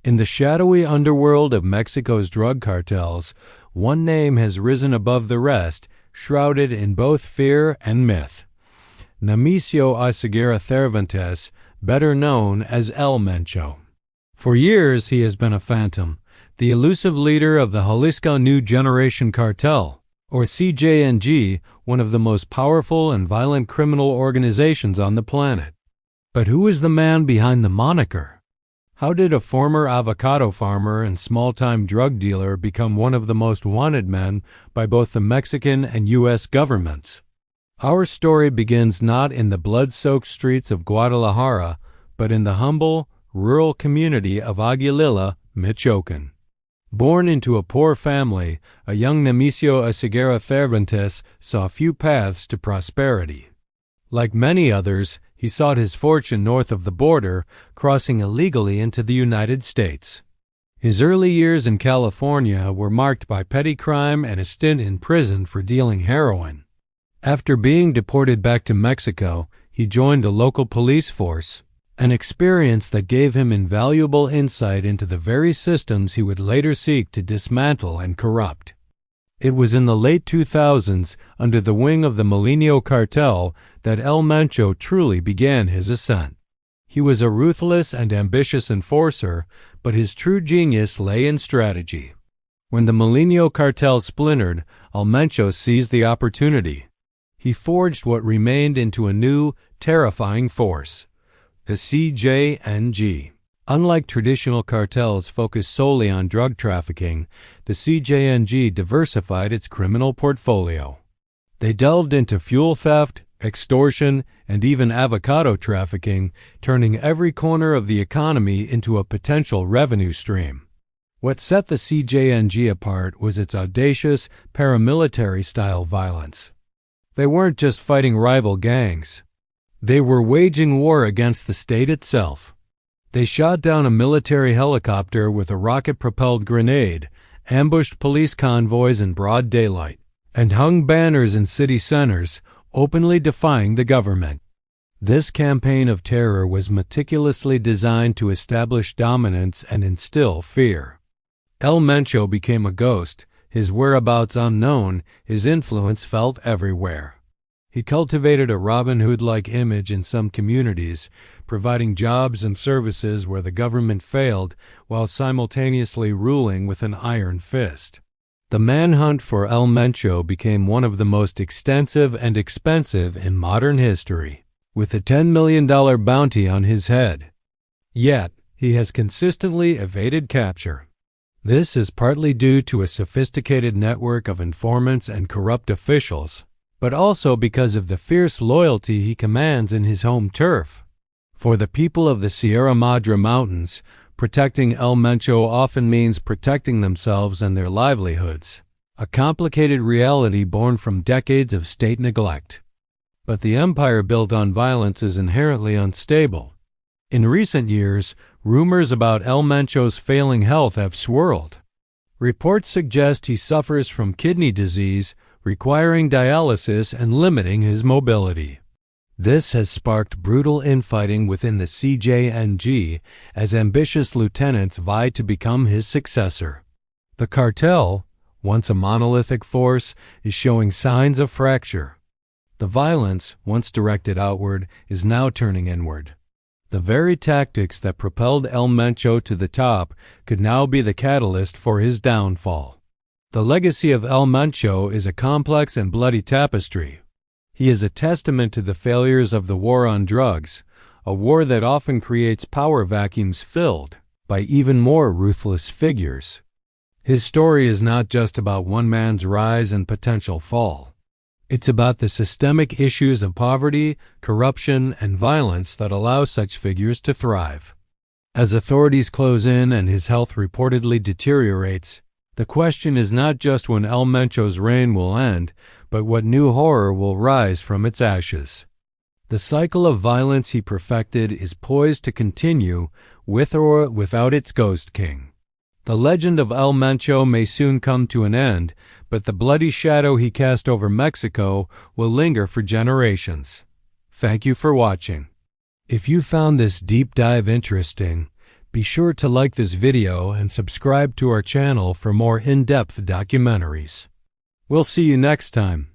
In the shadowy underworld of Mexico's drug cartels, one name has risen above the rest, shrouded in both fear and myth. Nemesio Oseguera Cervantes, better known as El Mencho. For years he has been a phantom, the elusive leader of the Jalisco New Generation Cartel, or CJNG, one of the most powerful and violent criminal organizations on the planet. But who is the man behind the moniker? How did a former avocado farmer and small-time drug dealer become one of the most wanted men by both the Mexican and U.S. governments? Our story begins not in the blood-soaked streets of Guadalajara, but in the humble, rural community of Aguililla, Michoacan. Born into a poor family, a young Nemesio Oseguera Cervantes saw few paths to prosperity. Like many others, he sought his fortune north of the border, crossing illegally into the United States. His early years in California were marked by petty crime and a stint in prison for dealing heroin. After being deported back to Mexico, he joined a local police force, an experience that gave him invaluable insight into the very systems he would later seek to dismantle and corrupt. It was in the late 2000s, under the wing of the Milenio cartel, that El Mencho truly began his ascent. He was a ruthless and ambitious enforcer, but his true genius lay in strategy. When the Milenio cartel splintered, El Mencho seized the opportunity. He forged what remained into a new, terrifying force, the CJNG. Unlike traditional cartels focused solely on drug trafficking, the CJNG diversified its criminal portfolio. They delved into fuel theft, extortion, and even avocado trafficking, turning every corner of the economy into a potential revenue stream. What set the CJNG apart was its audacious, paramilitary-style violence. They weren't just fighting rival gangs. They were waging war against the state itself. They shot down a military helicopter with a rocket-propelled grenade, ambushed police convoys in broad daylight, and hung banners in city centers, openly defying the government. This campaign of terror was meticulously designed to establish dominance and instill fear. El Mencho became a ghost, his whereabouts unknown, his influence felt everywhere. He cultivated a Robin Hood-like image in some communities, providing jobs and services where the government failed while simultaneously ruling with an iron fist. The manhunt for El Mencho became one of the most extensive and expensive in modern history, with a $10 million bounty on his head. Yet, he has consistently evaded capture. This is partly due to a sophisticated network of informants and corrupt officials, but also because of the fierce loyalty he commands in his home turf. For the people of the Sierra Madre Mountains, protecting El Mencho often means protecting themselves and their livelihoods, a complicated reality born from decades of state neglect. But the empire built on violence is inherently unstable. In recent years, rumors about El Mencho's failing health have swirled. Reports suggest he suffers from kidney disease, requiring dialysis and limiting his mobility. This has sparked brutal infighting within the CJNG as ambitious lieutenants vie to become his successor. The cartel, once a monolithic force, is showing signs of fracture. The violence, once directed outward, is now turning inward. The very tactics that propelled El Mencho to the top could now be the catalyst for his downfall. The legacy of El Mencho is a complex and bloody tapestry. He is a testament to the failures of the war on drugs, a war that often creates power vacuums filled by even more ruthless figures. His story is not just about one man's rise and potential fall. It's about the systemic issues of poverty, corruption, and violence that allow such figures to thrive. As authorities close in and his health reportedly deteriorates, the question is not just when El Mencho's reign will end, but what new horror will rise from its ashes. The cycle of violence he perfected is poised to continue with or without its ghost king. The legend of El Mencho may soon come to an end, but the bloody shadow he cast over Mexico will linger for generations. Thank you for watching. If you found this deep dive interesting, Be sure to like this video and subscribe to our channel for more in-depth documentaries. We'll see you next time.